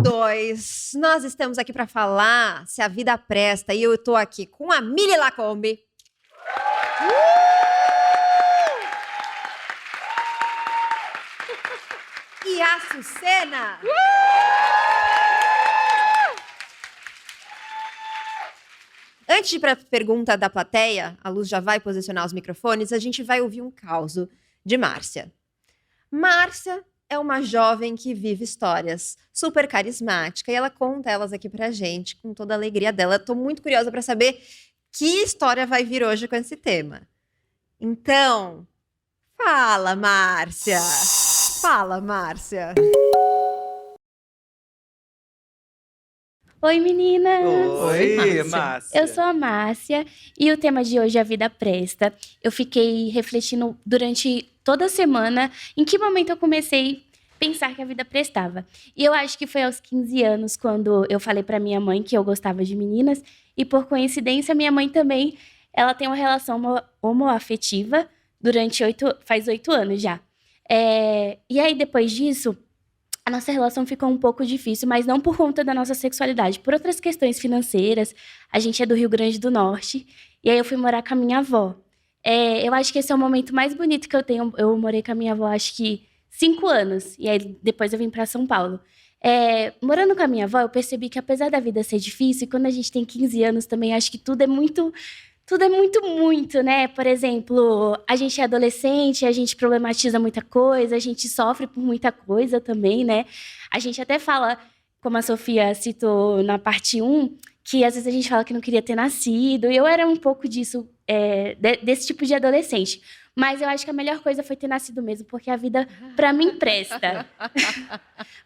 2. Nós estamos aqui para falar se a vida presta e eu tô aqui com a Mili Lacombe. E a Sucena. Antes de ir para a pergunta da plateia, a Luz já vai posicionar os microfones, a gente vai ouvir um caso de Márcia. Márcia é uma jovem que vive histórias, super carismática, e ela conta elas aqui pra gente, com toda a alegria dela. Eu tô muito curiosa para saber que história vai vir hoje com esse tema. Então, fala, Márcia! Fala, Márcia! Oi, meninas! Oi, Márcia! Eu sou a Márcia e o tema de hoje é a vida presta. Eu fiquei refletindo durante toda a semana em que momento eu comecei a pensar que a vida prestava. E eu acho que foi aos 15 anos, quando eu falei pra minha mãe que eu gostava de meninas. E por coincidência, minha mãe também, ela tem uma relação homoafetiva faz 8 anos já. E aí, depois disso, a nossa relação ficou um pouco difícil, mas não por conta da nossa sexualidade, por outras questões financeiras. A gente é do Rio Grande do Norte, e aí eu fui morar com a minha avó. Eu acho que esse é o momento mais bonito que eu tenho. Eu morei com a minha avó, acho que 5 anos, e aí depois eu vim para São Paulo. Morando com a minha avó, eu percebi que apesar da vida ser difícil, quando a gente tem 15 anos também, acho que tudo é muito, né? Por exemplo, a gente é adolescente, a gente problematiza muita coisa, a gente sofre por muita coisa também, né? A gente até fala, como a Sofia citou na parte 1, que às vezes a gente fala que não queria ter nascido. E eu era um pouco disso, desse tipo de adolescente. Mas eu acho que a melhor coisa foi ter nascido mesmo, porque a vida, pra mim, presta.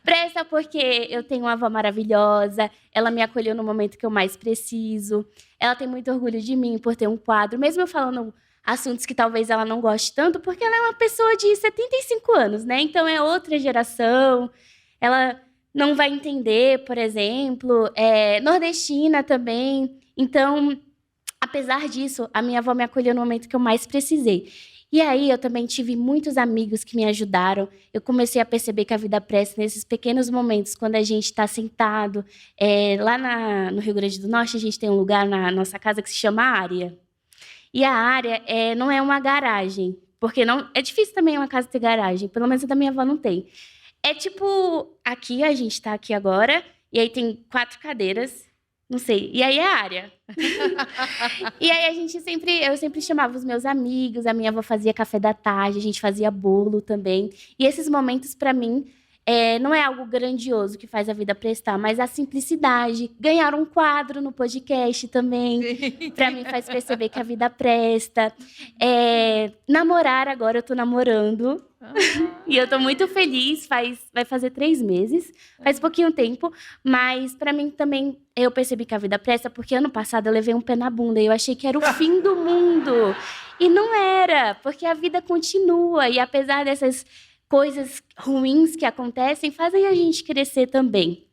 Presta porque eu tenho uma avó maravilhosa, ela me acolheu no momento que eu mais preciso. Ela tem muito orgulho de mim por ter um quadro, mesmo eu falando assuntos que talvez ela não goste tanto, porque ela é uma pessoa de 75 anos, né? Então é outra geração, ela não vai entender, por exemplo, nordestina também. Então, apesar disso, a minha avó me acolheu no momento que eu mais precisei. E aí, eu também tive muitos amigos que me ajudaram. Eu comecei a perceber que a vida presta nesses pequenos momentos, quando a gente está sentado. Lá no Rio Grande do Norte, a gente tem um lugar na nossa casa que se chama Área. E a Área não é uma garagem, porque não é difícil também uma casa ter garagem, pelo menos a da minha avó não tem. É tipo, aqui, a gente está aqui agora, e aí tem 4 cadeiras, não sei, e aí é a Área. E aí eu sempre chamava os meus amigos, a minha avó fazia café da tarde, a gente fazia bolo também. E esses momentos, para mim, não é algo grandioso que faz a vida prestar, mas a simplicidade. Ganhar um quadro no podcast também, para mim faz perceber que a vida presta. Namorar, agora eu tô namorando. E eu tô muito feliz, vai fazer 3 meses, faz pouquinho tempo, mas pra mim também eu percebi que a vida presta, porque ano passado eu levei um pé na bunda e eu achei que era o fim do mundo. E não era, porque a vida continua, e apesar dessas coisas ruins que acontecem, fazem a gente crescer também.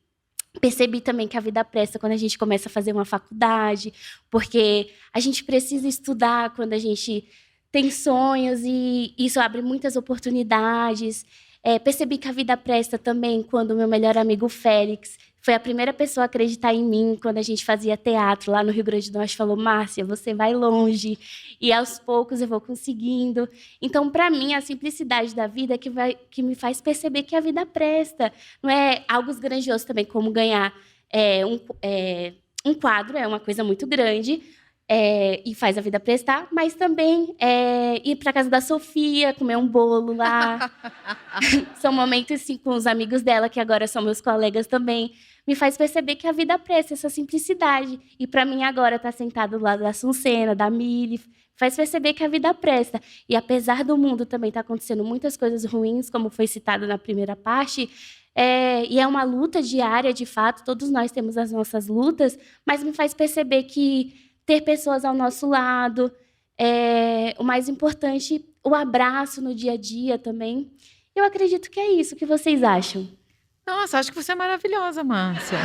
Percebi também que a vida presta quando a gente começa a fazer uma faculdade, porque a gente precisa estudar quando a gente tem sonhos e isso abre muitas oportunidades. Percebi que a vida presta também quando o meu melhor amigo Félix foi a primeira pessoa a acreditar em mim quando a gente fazia teatro lá no Rio Grande do Norte. Falou, Márcia, você vai longe. E aos poucos eu vou conseguindo. Então, para mim, a simplicidade da vida é que me faz perceber que a vida presta. Não é algo grandioso também, como ganhar um quadro, é uma coisa muito grande, e faz a vida prestar, mas também ir para casa da Sofia, comer um bolo lá. São momentos assim, com os amigos dela, que agora são meus colegas também. Me faz perceber que a vida presta, essa simplicidade. E para mim agora estar sentado do lado da Sucena, da Mili, faz perceber que a vida presta. E apesar do mundo também estar acontecendo muitas coisas ruins, como foi citado na primeira parte, e é uma luta diária, de fato, todos nós temos as nossas lutas, mas me faz perceber que ter pessoas ao nosso lado, o mais importante, o abraço no dia a dia também. Eu acredito que é isso. O que vocês acham? Nossa, acho que você é maravilhosa, Márcia.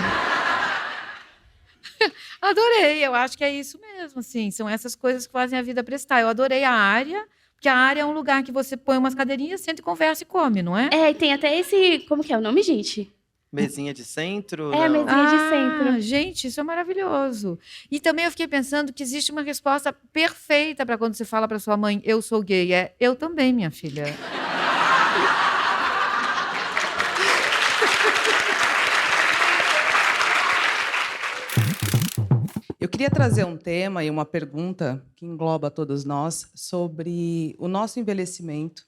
Adorei, eu acho que é isso mesmo, assim, são essas coisas que fazem a vida prestar. Eu adorei a Área, porque a Área é um lugar que você põe umas cadeirinhas, senta e conversa e come, não é? E tem até esse... Como que é o nome, gente? Mesinha de centro? É, não. mesinha de centro. Gente, isso é maravilhoso. E também eu fiquei pensando que existe uma resposta perfeita para quando você fala para sua mãe, eu sou gay. É, eu também, minha filha. Eu queria trazer um tema e uma pergunta que engloba todos nós sobre o nosso envelhecimento,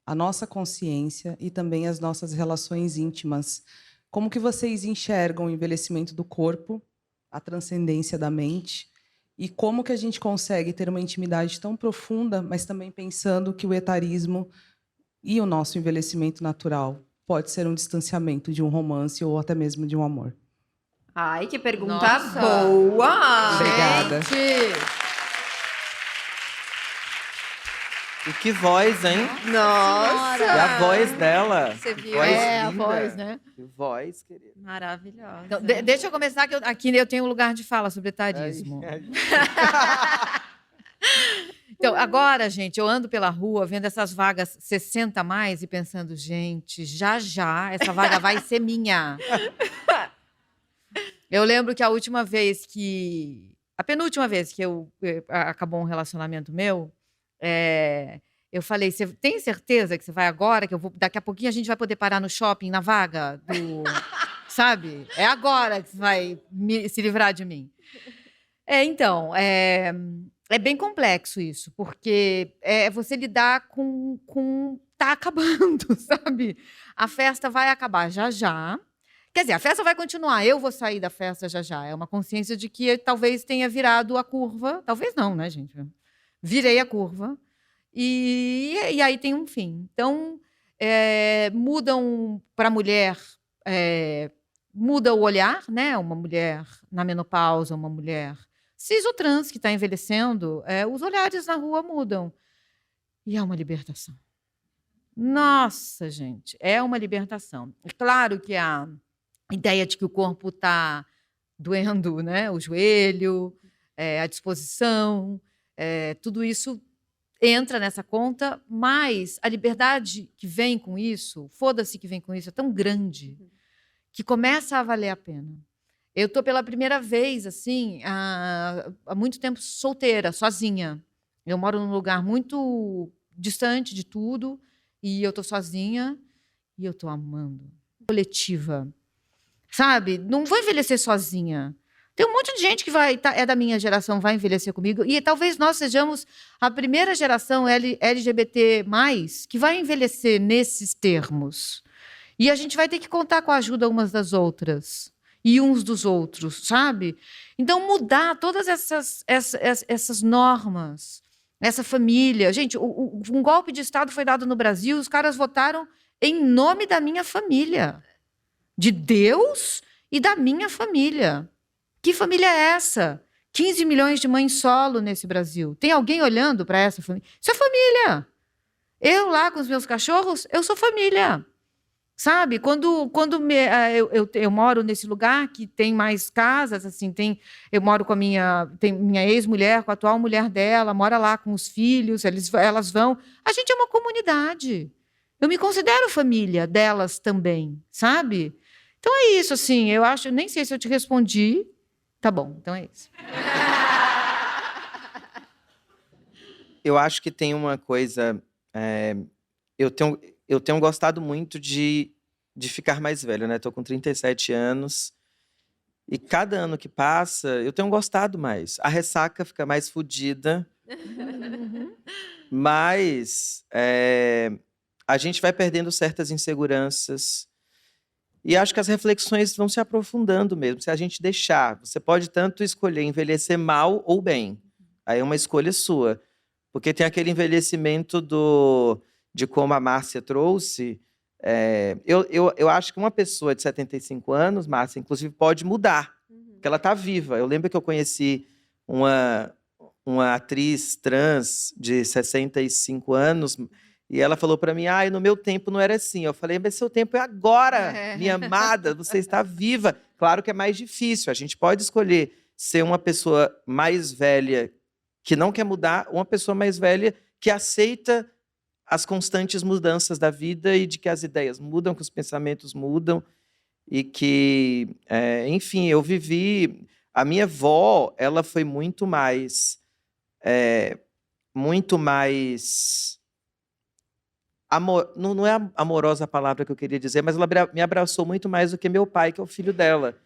a nossa consciência e também as nossas relações íntimas. Como que vocês enxergam o envelhecimento do corpo, a transcendência da mente, e como que a gente consegue ter uma intimidade tão profunda, mas também pensando que o etarismo e o nosso envelhecimento natural pode ser um distanciamento de um romance ou até mesmo de um amor? Ai, que pergunta Nossa. boa! Obrigada. Gente, E que voz, hein? Nossa! E a voz dela. Você viu? Voz a linda. voz, né? Que voz, querida. Maravilhosa. Então, deixa eu começar, que aqui eu tenho um lugar de fala sobre etarismo. Então, agora, gente, eu ando pela rua vendo essas vagas 60 a mais e pensando, gente, já essa vaga vai ser minha. Eu lembro que a penúltima vez que acabou um relacionamento meu, eu falei, você tem certeza que você vai agora? Que daqui a pouquinho a gente vai poder parar no shopping, na vaga do... Sabe? É agora que você vai se livrar de mim. Então, é bem complexo isso, porque é você lidar com tá acabando, sabe? A festa vai acabar já. Quer dizer, a festa vai continuar, eu vou sair da festa já. É uma consciência de que eu talvez tenha virado a curva. Talvez não, né, gente? Virei a curva. E aí tem um fim. Então, mudam para a mulher, muda o olhar, né? Uma mulher na menopausa, uma mulher cis ou trans que está envelhecendo, os olhares na rua mudam. E é uma libertação. Nossa, gente, é uma libertação. É claro que a ideia de que o corpo está doendo, né? O joelho, a disposição, tudo isso entra nessa conta, mas a liberdade que vem com isso, foda-se que vem com isso, é tão grande que começa a valer a pena. Eu estou pela primeira vez, assim, há muito tempo solteira, sozinha. Eu moro num lugar muito distante de tudo e eu estou sozinha e eu estou amando. Coletiva. Sabe? Não vou envelhecer sozinha. Tem um monte de gente que é da minha geração, vai envelhecer comigo. E talvez nós sejamos a primeira geração LGBT+, que vai envelhecer nesses termos. E a gente vai ter que contar com a ajuda umas das outras. E uns dos outros, sabe? Então, mudar todas essas normas, essa família. Gente, um golpe de Estado foi dado no Brasil, os caras votaram em nome da minha família. De Deus e da minha família. Que família é essa? 15 milhões de mães solo nesse Brasil. Tem alguém olhando para essa família? Isso é família. Eu lá com os meus cachorros, eu sou família. Sabe? Quando eu moro nesse lugar que tem mais casas, assim, eu moro com minha ex-mulher, com a atual mulher dela, mora lá com os filhos, elas vão. A gente é uma comunidade. Eu me considero família delas também, sabe? Então é isso, assim, eu nem sei se eu te respondi. Tá bom, então é isso. Eu acho que tem uma coisa... eu tenho gostado muito de ficar mais velho, né? Estou com 37 anos e cada ano que passa, eu tenho gostado mais. A ressaca fica mais fodida, mas a gente vai perdendo certas inseguranças e acho que as reflexões vão se aprofundando mesmo, se a gente deixar. Você pode tanto escolher envelhecer mal ou bem. Aí é uma escolha sua. Porque tem aquele envelhecimento de como a Márcia trouxe. Eu acho que uma pessoa de 75 anos, Márcia, inclusive, pode mudar, porque ela está viva. Eu lembro que eu conheci uma atriz trans de 65 anos e ela falou para mim, no meu tempo não era assim. Eu falei, mas seu tempo é agora, minha amada, você está viva. Claro que é mais difícil, a gente pode escolher ser uma pessoa mais velha que não quer mudar, ou uma pessoa mais velha que aceita as constantes mudanças da vida e de que as ideias mudam, que os pensamentos mudam. e que, enfim, eu vivi... A minha avó, ela foi muito mais... muito mais... Não é amorosa a palavra que eu queria dizer, mas ela me abraçou muito mais do que meu pai, que é o filho dela.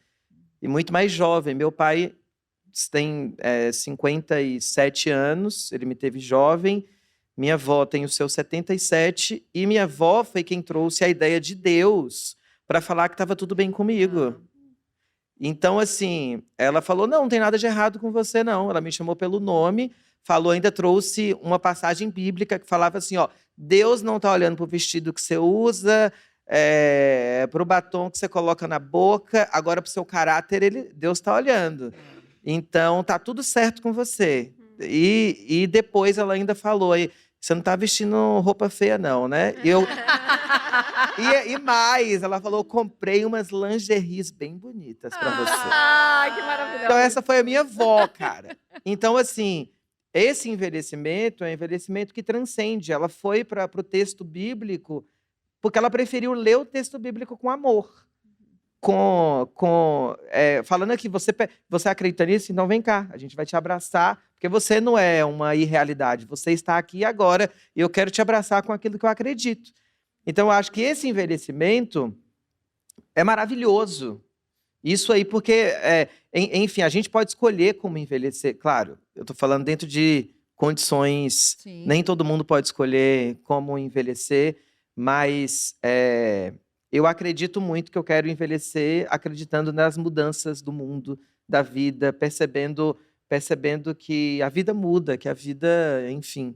E muito mais jovem. Meu pai tem 57 anos, ele me teve jovem. Minha avó tem os seus 77, e minha avó foi quem trouxe a ideia de Deus para falar que estava tudo bem comigo. Então, assim, ela falou, não tem nada de errado com você, não. Ela me chamou pelo nome, falou, ainda trouxe uma passagem bíblica que falava assim, ó, Deus não está olhando para o vestido que você usa, para o batom que você coloca na boca, agora para o seu caráter, Deus está olhando. Então, tá tudo certo com você. E depois ela ainda falou, aí, você não está vestindo roupa feia, não, né? E mais, ela falou, comprei umas lingeries bem bonitas para você. Que maravilhoso. Então, essa foi a minha avó, cara. Então, assim, esse envelhecimento é um envelhecimento que transcende. Ela foi para o texto bíblico porque ela preferiu ler o texto bíblico com amor. Falando aqui, você acredita nisso? Então vem cá, a gente vai te abraçar, porque você não é uma irrealidade, você está aqui agora e eu quero te abraçar com aquilo que eu acredito. Então eu acho que esse envelhecimento é maravilhoso. Isso aí, porque, enfim, a gente pode escolher como envelhecer. Claro, eu estou falando dentro de condições, Sim. nem todo mundo pode escolher como envelhecer, mas eu acredito muito que eu quero envelhecer acreditando nas mudanças do mundo, da vida, percebendo que a vida muda, que a vida, enfim.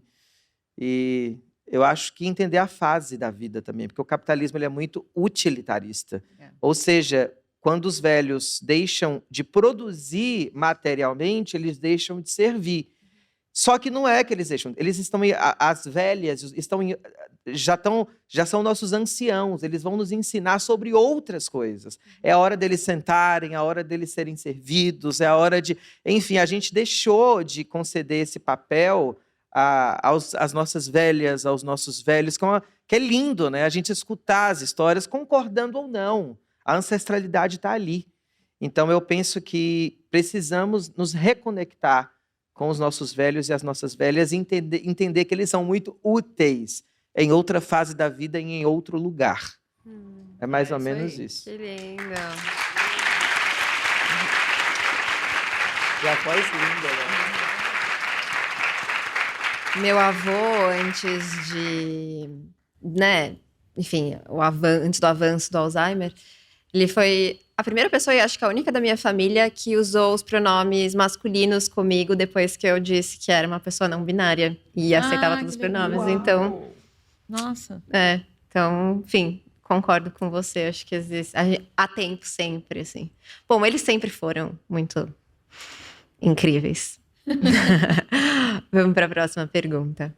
E eu acho que entender a fase da vida também, porque o capitalismo ele é muito utilitarista. Ou seja, quando os velhos deixam de produzir materialmente, eles deixam de servir. Só que não é que eles deixam, eles estão, as velhas já são nossos anciãos, eles vão nos ensinar sobre outras coisas. É a hora deles sentarem, é a hora deles serem servidos, é a hora de... Enfim, a gente deixou de conceder esse papel às nossas velhas, aos nossos velhos, que é lindo, né? A gente escutar as histórias, concordando ou não. A ancestralidade está ali. Então, eu penso que precisamos nos reconectar com os nossos velhos e as nossas velhas e entender que eles são muito úteis em outra fase da vida e em outro lugar. É mais ou menos isso. Que lindo. E a voz linda, né? Meu avô, antes de, né, enfim, antes do avanço do Alzheimer, ele foi a primeira pessoa, e acho que a única da minha família, que usou os pronomes masculinos comigo depois que eu disse que era uma pessoa não binária e aceitava todos os pronomes. Uau. Então, Nossa. então, enfim, concordo com você. Acho que há tempo sempre, assim. Bom, eles sempre foram muito incríveis. Vamos para a próxima pergunta.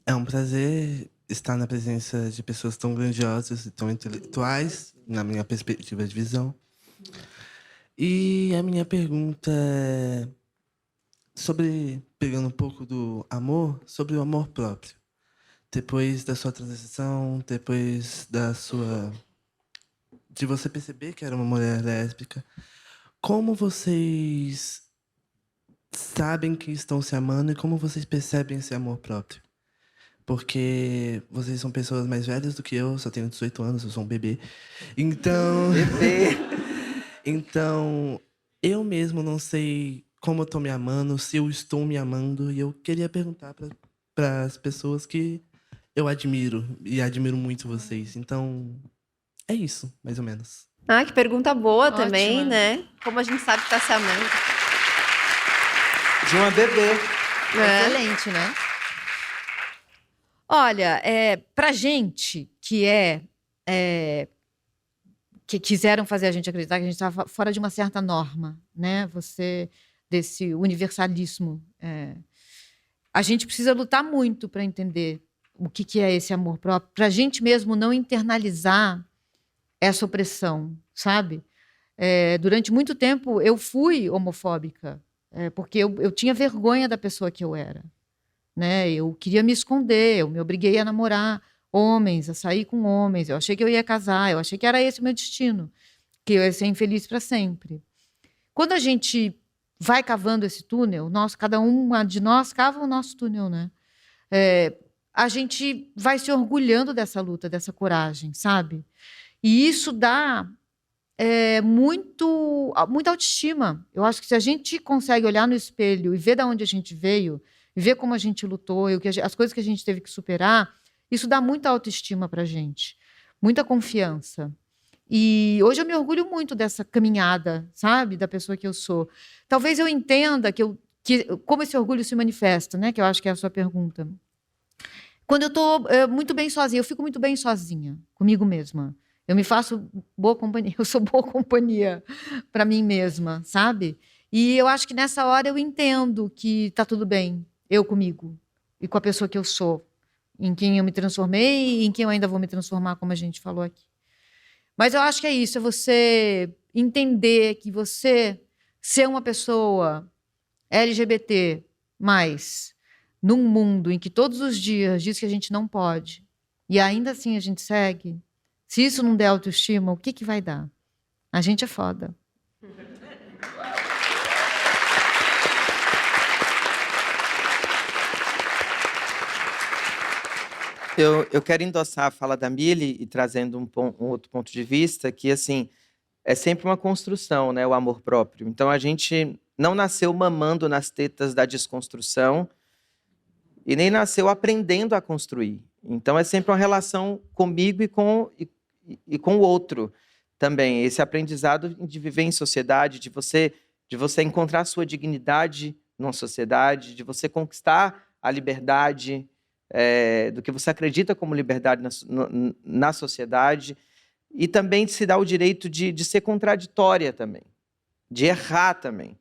É um prazer estar na presença de pessoas tão grandiosas e tão intelectuais, na minha perspectiva de visão. E a minha pergunta é pegando um pouco do amor, sobre o amor próprio. Depois da sua transição, depois de você perceber que era uma mulher lésbica, como vocês sabem que estão se amando e como vocês percebem esse amor próprio? Porque vocês são pessoas mais velhas do que eu, só tenho 18 anos, eu sou um bebê. Então... Bebê! Então, eu mesmo não sei como eu tô me amando, se eu estou me amando, e eu queria perguntar para as pessoas que eu admiro, e admiro muito vocês. Então, é isso, mais ou menos. Ah, que pergunta boa Ótima. também, né? Como a gente sabe que tá se amando. De uma bebê. Excelente, né? Olha, pra gente que quiseram fazer a gente acreditar que a gente estava fora de uma certa norma, né? Desse universalismo. A gente precisa lutar muito para entender o que é esse amor próprio, para a gente mesmo não internalizar essa opressão, sabe? Durante muito tempo eu fui homofóbica, porque eu tinha vergonha da pessoa que eu era, né? Eu queria me esconder, eu me obriguei a namorar homens, a sair com homens, eu achei que eu ia casar, eu achei que era esse o meu destino. porque eu ia ser infeliz para sempre. Quando a gente vai cavando esse túnel, cada uma de nós cava o nosso túnel, né? A gente vai se orgulhando dessa luta, dessa coragem, sabe? E isso dá muita autoestima. Eu acho que se a gente consegue olhar no espelho e ver de onde a gente veio, e ver como a gente lutou, e as coisas que a gente teve que superar, isso dá muita autoestima para a gente, muita confiança. E hoje eu me orgulho muito dessa caminhada, sabe? Da pessoa que eu sou. Talvez eu entenda como esse orgulho se manifesta, né? Que eu acho que é a sua pergunta. Quando eu estou muito bem sozinha, eu fico muito bem sozinha, comigo mesma. Eu me faço boa companhia, eu sou boa companhia para mim mesma, sabe? E eu acho que nessa hora eu entendo que está tudo bem, eu comigo, e com a pessoa que eu sou, em quem eu me transformei e em quem eu ainda vou me transformar, como a gente falou aqui. Mas eu acho que é isso, é você entender que você ser uma pessoa LGBT+, num mundo em que todos os dias diz que a gente não pode, e ainda assim a gente segue, se isso não der autoestima, o que vai dar? A gente é foda. Eu quero endossar a fala da Mili e trazendo um outro ponto de vista, que assim, é sempre uma construção, né, o amor próprio. Então a gente não nasceu mamando nas tetas da desconstrução e nem nasceu aprendendo a construir. Então é sempre uma relação comigo e com o outro também. Esse aprendizado de viver em sociedade, de você encontrar a sua dignidade numa sociedade, de você conquistar a liberdade, do que você acredita como liberdade na sociedade, e também de se dar o direito de ser contraditória também, de errar também.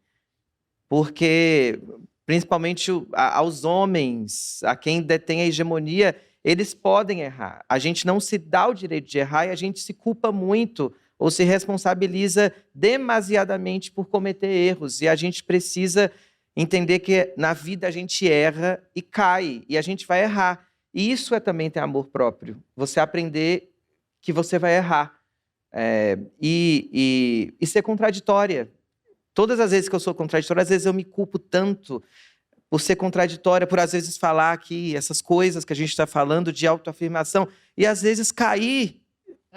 Porque, principalmente aos homens, a quem detém a hegemonia, eles podem errar. A gente não se dá o direito de errar e a gente se culpa muito ou se responsabiliza demasiadamente por cometer erros. E a gente precisa entender que na vida a gente erra e cai, e a gente vai errar. E isso também ter amor próprio. Você aprender que você vai errar. E ser contraditória. Todas as vezes que eu sou contraditória, às vezes eu me culpo tanto por ser contraditória, por às vezes falar aqui essas coisas que a gente está falando de autoafirmação, e às vezes cair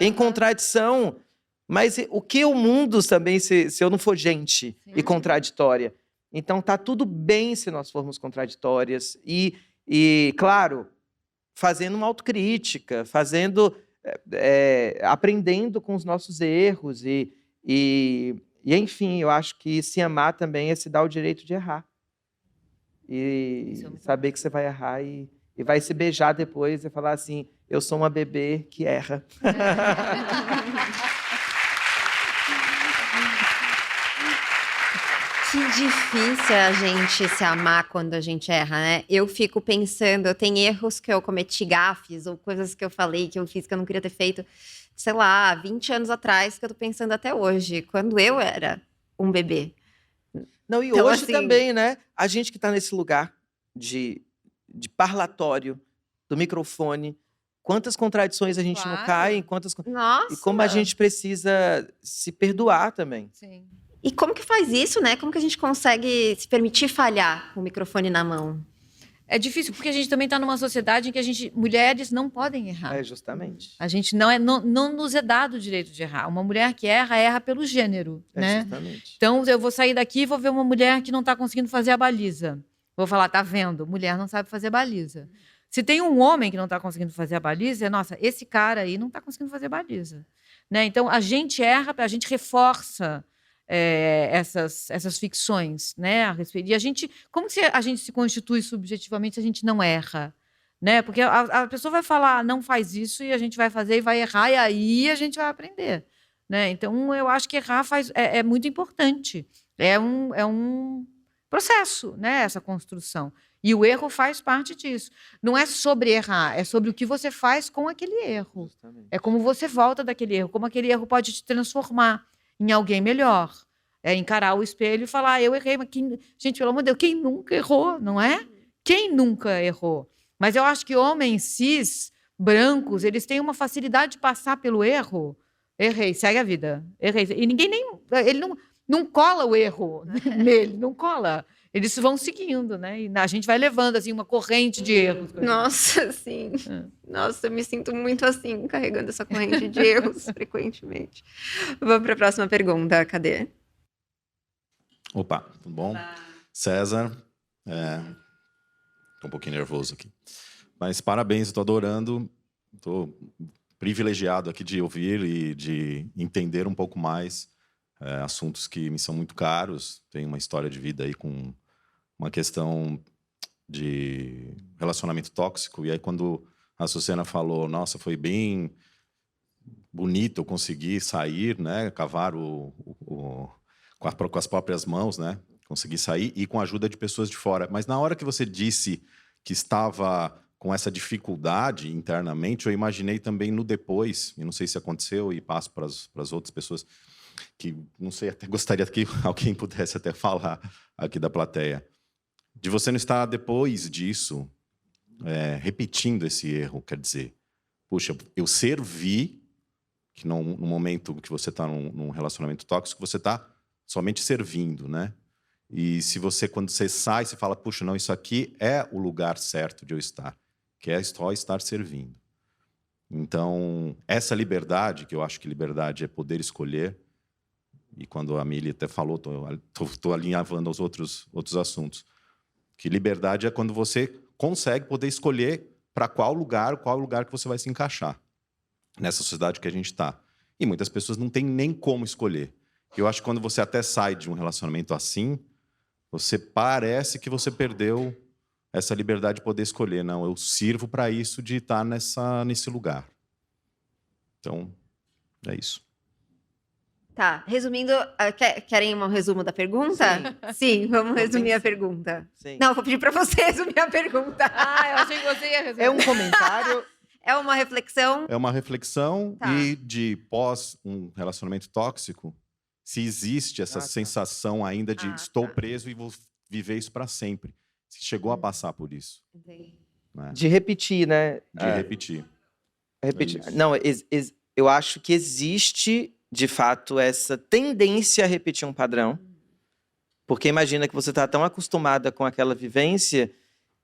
em contradição. Mas o que o mundo também, se eu não for gente e contraditória? Então, tá tudo bem se nós formos contraditórias. E claro, fazendo uma autocrítica, aprendendo com os nossos erros. E, enfim, eu acho que se amar também é se dar o direito de errar. E saber que você vai errar e vai se beijar depois e falar assim, eu sou uma bebê que erra. Que difícil a gente se amar quando a gente erra, né? Eu fico pensando, eu tenho erros que eu cometi, gafes, ou coisas que eu falei, que eu fiz que eu não queria ter feito, sei lá, 20 anos atrás, que eu tô pensando até hoje, quando eu era um bebê. Não, e Então, hoje assim, também, né? A gente que está nesse lugar de parlatório, do microfone, quantas contradições a gente não Claro. cai, Nossa! e como a gente precisa se perdoar também. Sim. E como que faz isso, né? Como que a gente consegue se permitir falhar com o microfone na mão? É difícil porque a gente também está numa sociedade em que mulheres não podem errar. Justamente. A gente não nos é dado o direito de errar. Uma mulher que erra pelo gênero, né? Justamente. Então, eu vou sair daqui e vou ver uma mulher que não está conseguindo fazer a baliza. Vou falar, tá vendo? Mulher não sabe fazer baliza. Se tem um homem que não está conseguindo fazer a baliza, nossa, esse cara aí não está conseguindo fazer baliza. Né? Então, a gente erra, a gente reforça essas ficções, né, a respeito. E como que a gente se constitui subjetivamente se a gente não erra? Né? Porque a pessoa vai falar, não faz isso, e a gente vai fazer e vai errar, e aí a gente vai aprender. Né? Então, eu acho que errar é muito importante. É um processo, né, essa construção. E o erro faz parte disso. Não é sobre errar, é sobre o que você faz com aquele erro. Justamente. É como você volta daquele erro, como aquele erro pode te transformar em alguém melhor. É encarar o espelho e falar, eu errei, mas gente, pelo amor de Deus, quem nunca errou, não é? Quem nunca errou? Mas eu acho que homens cis, brancos, eles têm uma facilidade de passar pelo erro Errei, segue a vida. Errei. E ninguém nem... Ele não cola o erro nele, não cola. Eles vão seguindo, né? E a gente vai levando, assim, uma corrente de erros. Nossa, sim. Nossa, eu me sinto muito assim, carregando essa corrente de erros frequentemente. Vamos para a próxima pergunta. Cadê? Opa, tudo bom? César, tô um pouquinho nervoso aqui. Mas parabéns, estou adorando. Estou privilegiado aqui de ouvir e de entender um pouco mais assuntos que me são muito caros. Tenho uma história de vida aí com uma questão de relacionamento tóxico. E aí, quando a Sucena falou, nossa, foi bem bonito eu conseguir sair, né, cavar com as próprias mãos, né, conseguir sair e com a ajuda de pessoas de fora. Mas na hora que você disse que estava com essa dificuldade internamente, eu imaginei também no depois, e não sei se aconteceu, e passo para as outras pessoas, que não sei, até gostaria que alguém pudesse até falar aqui da plateia, de você não estar depois disso repetindo esse erro, quer dizer, puxa, eu servi, que no momento que você está num relacionamento tóxico, você está somente servindo, né? E se você, quando você sai, você fala, puxa, não, isso aqui é o lugar certo de eu estar, que é só estar servindo. Então, essa liberdade, que eu acho que liberdade é poder escolher, e quando a Mili até falou, estou alinhavando aos outros assuntos, que liberdade é quando você consegue poder escolher para qual lugar que você vai se encaixar nessa sociedade que a gente está. E muitas pessoas não têm nem como escolher. Eu acho que quando você até sai de um relacionamento assim, você parece que você perdeu essa liberdade de poder escolher. Não, eu sirvo para isso, de estar nesse lugar. Então, é isso. Tá, resumindo, querem um resumo da pergunta? Sim, vamos resumir a pergunta. Sim. Não, vou pedir para você resumir a pergunta. Eu achei que você ia resolver. É um comentário. É uma reflexão. É uma reflexão Tá. e de pós um relacionamento tóxico, se existe essa sensação ainda de estou preso e vou viver isso para sempre. Se chegou a passar por isso. Entendi. Né? De repetir, né? De repetir. Repetir. É isso. Não, eu acho que existe, de fato, essa tendência a repetir um padrão. Porque imagina que você está tão acostumada com aquela vivência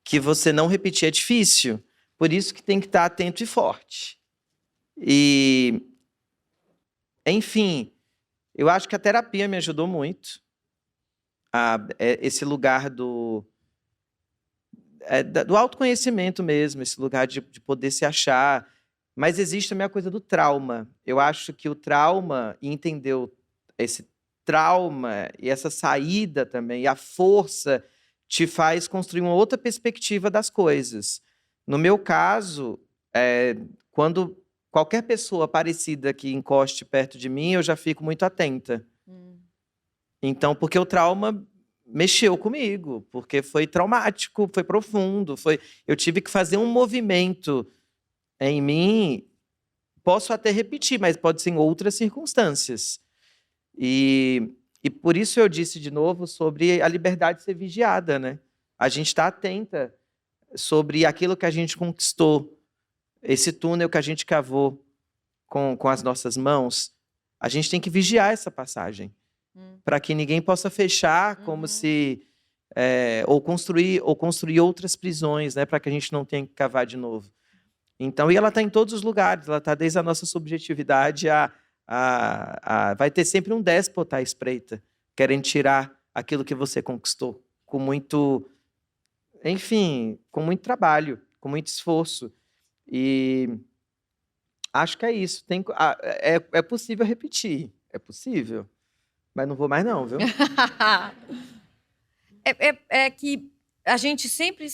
que você não repetir é difícil. Por isso que tem que estar atento e forte. E, enfim, eu acho que a terapia me ajudou muito. Esse lugar do autoconhecimento mesmo, esse lugar de poder se achar. Mas existe também a coisa do trauma. Eu acho que o trauma, e entender esse trauma e essa saída também, e a força, te faz construir uma outra perspectiva das coisas. No meu caso, quando qualquer pessoa parecida que encoste perto de mim, eu já fico muito atenta. Então, porque o trauma mexeu comigo, porque foi traumático, foi profundo, eu tive que fazer um movimento em mim. Posso até repetir, mas pode ser em outras circunstâncias. E por isso eu disse de novo sobre a liberdade de ser vigiada, né? A gente está atenta sobre aquilo que a gente conquistou, esse túnel que a gente cavou com as nossas mãos. A gente tem que vigiar essa passagem, para que ninguém possa fechar como se... ou construir outras prisões, né, para que a gente não tenha que cavar de novo. Então, e ela está em todos os lugares, ela está desde a nossa subjetividade vai ter sempre um déspota à espreita, querendo tirar aquilo que você conquistou, com muito trabalho, com muito esforço. E acho que é isso. É possível repetir, é possível, mas não vou mais não, viu? É que a gente sempre...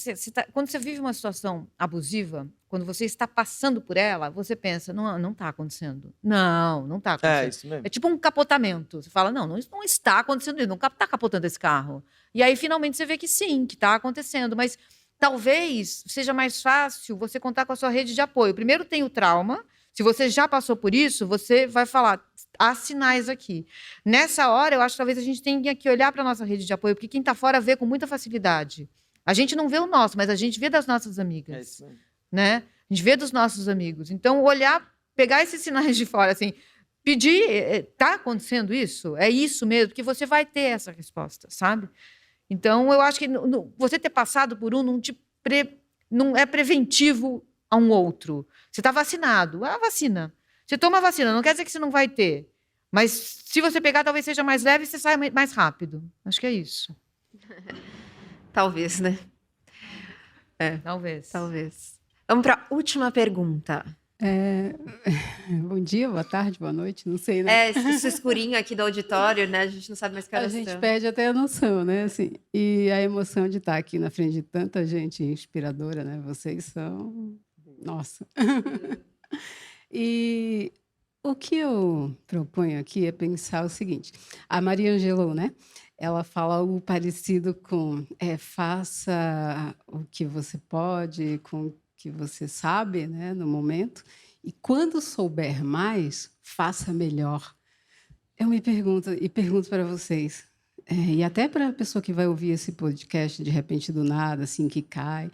quando você vive uma situação abusiva, quando você está passando por ela, você pensa, não está acontecendo. Não está acontecendo. É isso mesmo. É tipo um capotamento. Você fala, não está acontecendo isso, não está capotando esse carro. E aí, finalmente, você vê que sim, que está acontecendo. Mas talvez seja mais fácil você contar com a sua rede de apoio. Primeiro tem o trauma. Se você já passou por isso, você vai falar, há sinais aqui. Nessa hora, eu acho que talvez a gente tenha que olhar para a nossa rede de apoio, porque quem está fora vê com muita facilidade. A gente não vê o nosso, mas a gente vê das nossas amigas. É isso mesmo. Né? A gente vê dos nossos amigos. Então, olhar, pegar esses sinais de fora, assim, pedir, está acontecendo isso? É isso mesmo? Porque você vai ter essa resposta, sabe? Então, eu acho que você ter passado por não é preventivo a um outro. Você está vacinado, é a vacina. Você toma a vacina, não quer dizer que você não vai ter. Mas se você pegar, talvez seja mais leve e você saia mais rápido. Acho que é isso. Talvez, né? Talvez. Vamos para a última pergunta. Bom dia, boa tarde, boa noite, não sei, né? Esse escurinho aqui do auditório, né? A gente não sabe mais que A horas gente são. perde até a noção, né? Assim, e a emoção de estar aqui na frente de tanta gente inspiradora, né? Vocês são... Nossa! E o que eu proponho aqui é pensar o seguinte. A Maria Angelou, né? Ela fala algo parecido com faça o que você pode, com o que você sabe, né, no momento, e quando souber mais, faça melhor. Eu me pergunto, e pergunto para vocês, e até para a pessoa que vai ouvir esse podcast de repente do nada, assim, que cai,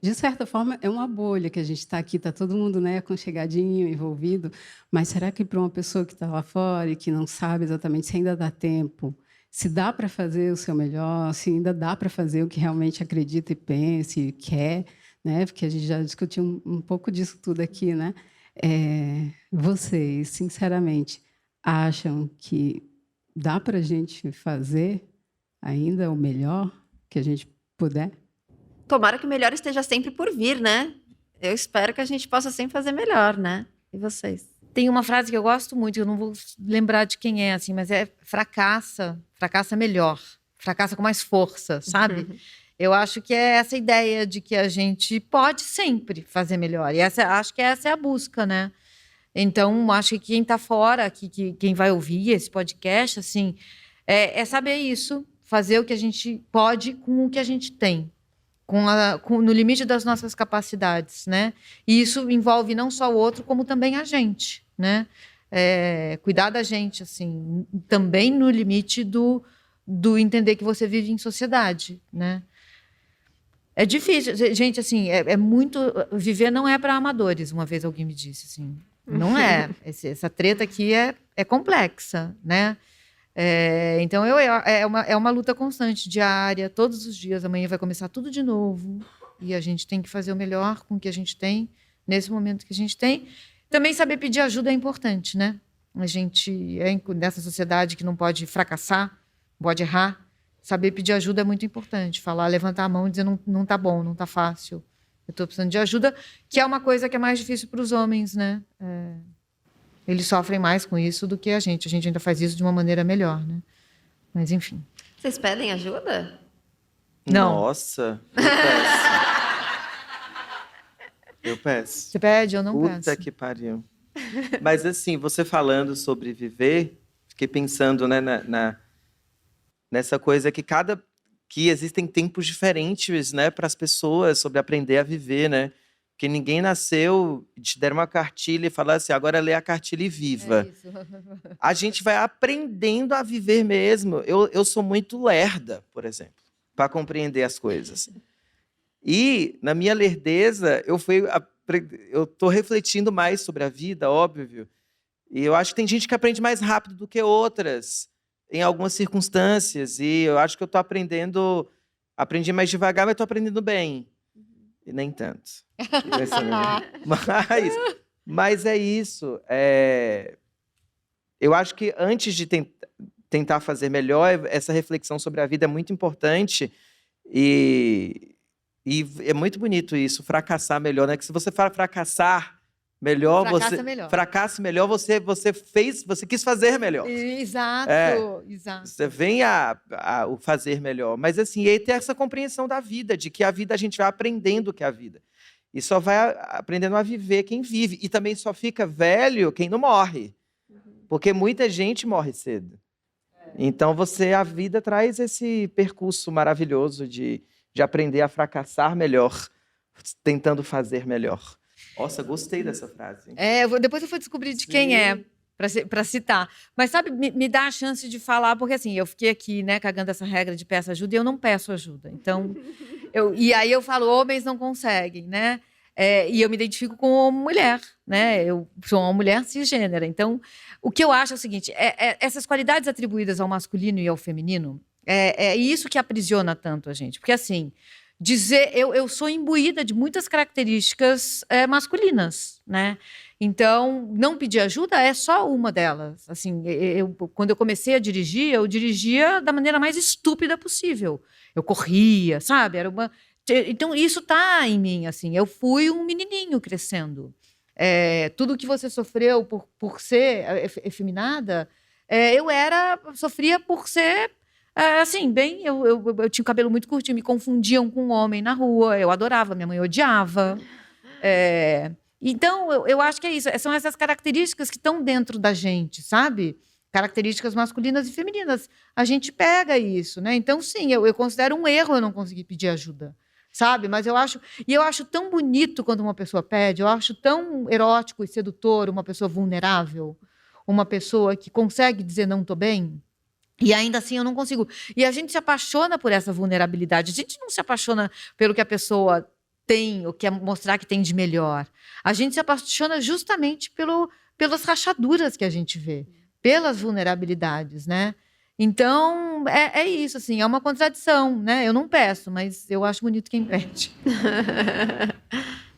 de certa forma, é uma bolha que a gente está aqui, está todo mundo, né, aconchegadinho, envolvido, mas será que para uma pessoa que está lá fora e que não sabe exatamente se ainda dá tempo, se dá para fazer o seu melhor, se ainda dá para fazer o que realmente acredita e pensa e quer, né? Porque a gente já discutiu um pouco disso tudo aqui, né? Vocês, sinceramente, acham que dá para a gente fazer ainda o melhor que a gente puder? Tomara que o melhor esteja sempre por vir, né? Eu espero que a gente possa sempre fazer melhor, né? E vocês? Tem uma frase que eu gosto muito, eu não vou lembrar de quem é, assim, mas fracassa melhor, fracassa com mais força, sabe? Eu acho que é essa ideia de que a gente pode sempre fazer melhor. E acho que essa é a busca, né? Então, acho que quem está fora, quem vai ouvir esse podcast, assim, é saber isso, fazer o que a gente pode com o que a gente tem, no limite das nossas capacidades, né? E isso envolve não só o outro, como também a gente, né? Cuidar da gente, assim, também no limite do entender que você vive em sociedade, né? É difícil, gente, assim, muito... Viver não é para amadores, uma vez alguém me disse, assim. Não é. Essa treta aqui é complexa, né? Então, é uma luta constante, diária, todos os dias. Amanhã vai começar tudo de novo. E a gente tem que fazer o melhor com o que a gente tem, nesse momento que a gente tem. Também saber pedir ajuda é importante, né? A gente nessa sociedade que não pode fracassar, pode errar. Saber pedir ajuda é muito importante. Falar, levantar a mão e dizer não tá bom, não tá fácil. Eu estou precisando de ajuda, que é uma coisa que é mais difícil para os homens, né? Eles sofrem mais com isso do que a gente. A gente ainda faz isso de uma maneira melhor, né? Mas, enfim. Vocês pedem ajuda? Não. Nossa, eu peço. Eu peço. Você pede? Eu não peço. Puta que pariu. Mas, assim, você falando sobre viver, fiquei pensando, né, nessa coisa que existem tempos diferentes, né, para as pessoas, sobre aprender a viver, né? Porque ninguém nasceu, te deram uma cartilha e falaram assim, agora lê a cartilha e viva. É isso. A gente vai aprendendo a viver mesmo. Eu sou muito lerda, por exemplo, para compreender as coisas. E, na minha lerdeza, eu estou refletindo mais sobre a vida, óbvio. E eu acho que tem gente que aprende mais rápido do que outras, em algumas circunstâncias. E eu acho que eu estou aprendi mais devagar, mas estou aprendendo bem. E nem tanto. Mas é isso. Eu acho que antes de tentar fazer melhor, essa reflexão sobre a vida é muito importante. E é muito bonito isso, fracassar melhor, né? Que se você fala fracassar melhor, fracasse melhor, você quis fazer melhor. Exato, exato. Você vem o fazer melhor. Mas assim, aí tem essa compreensão da vida, de que a vida a gente vai aprendendo o que é a vida. E só vai aprendendo a viver quem vive. E também só fica velho quem não morre. Porque muita gente morre cedo. Então a vida traz esse percurso maravilhoso de aprender a fracassar melhor, tentando fazer melhor. Nossa, gostei dessa frase. Depois eu vou descobrir de quem é, para citar. Mas, sabe, me dá a chance de falar, porque assim, eu fiquei aqui, né, cagando essa regra de peça ajuda e eu não peço ajuda. Então, e aí eu falo, homens não conseguem, né? E eu me identifico como mulher, né? Eu sou uma mulher cisgênera. Então, o que eu acho é o seguinte: essas qualidades atribuídas ao masculino e ao feminino, é isso que aprisiona tanto a gente. Porque, assim, eu sou imbuída de muitas características masculinas, né? Então, não pedir ajuda é só uma delas. Assim, quando eu comecei a dirigir, eu dirigia da maneira mais estúpida possível. Eu corria, sabe? Então, isso tá em mim, assim. Eu fui um menininho crescendo. Tudo que você sofreu por ser efeminada, eu sofria por ser, assim, bem... Eu tinha o cabelo muito curtinho, me confundiam com um homem na rua, eu adorava, minha mãe odiava. Então, eu acho que é isso. São essas características que estão dentro da gente, sabe? Características masculinas e femininas. A gente pega isso, né? Então, sim, eu considero um erro eu não conseguir pedir ajuda, sabe? Mas eu acho tão bonito quando uma pessoa pede, eu acho tão erótico e sedutor uma pessoa vulnerável, uma pessoa que consegue dizer não tô bem, e ainda assim eu não consigo. E a gente se apaixona por essa vulnerabilidade. A gente não se apaixona pelo que a pessoa tem, ou quer mostrar que tem de melhor. A gente se apaixona justamente pelas rachaduras que a gente vê, pelas vulnerabilidades, né? Então, é isso, assim, é uma contradição, né? Eu não peço, mas eu acho bonito quem pede.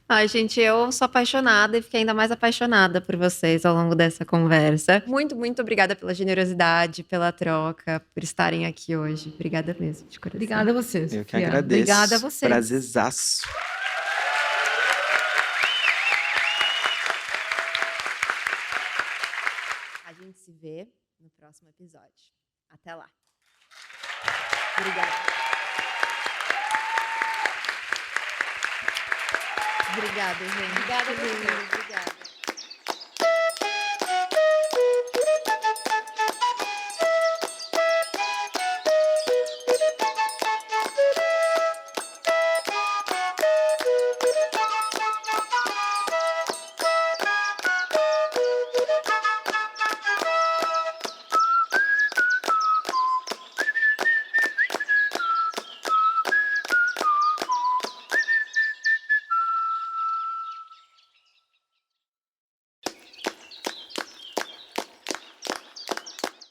Ai, gente, eu sou apaixonada e fiquei ainda mais apaixonada por vocês ao longo dessa conversa. Muito, muito obrigada pela generosidade, pela troca, por estarem aqui hoje. Obrigada mesmo, de coração. Obrigada a vocês. Eu que Sofia. agradeço. Obrigada a vocês. Prazerzaço. A gente se vê no próximo episódio. Até lá. Obrigada. Obrigada, gente. Obrigada, obrigada.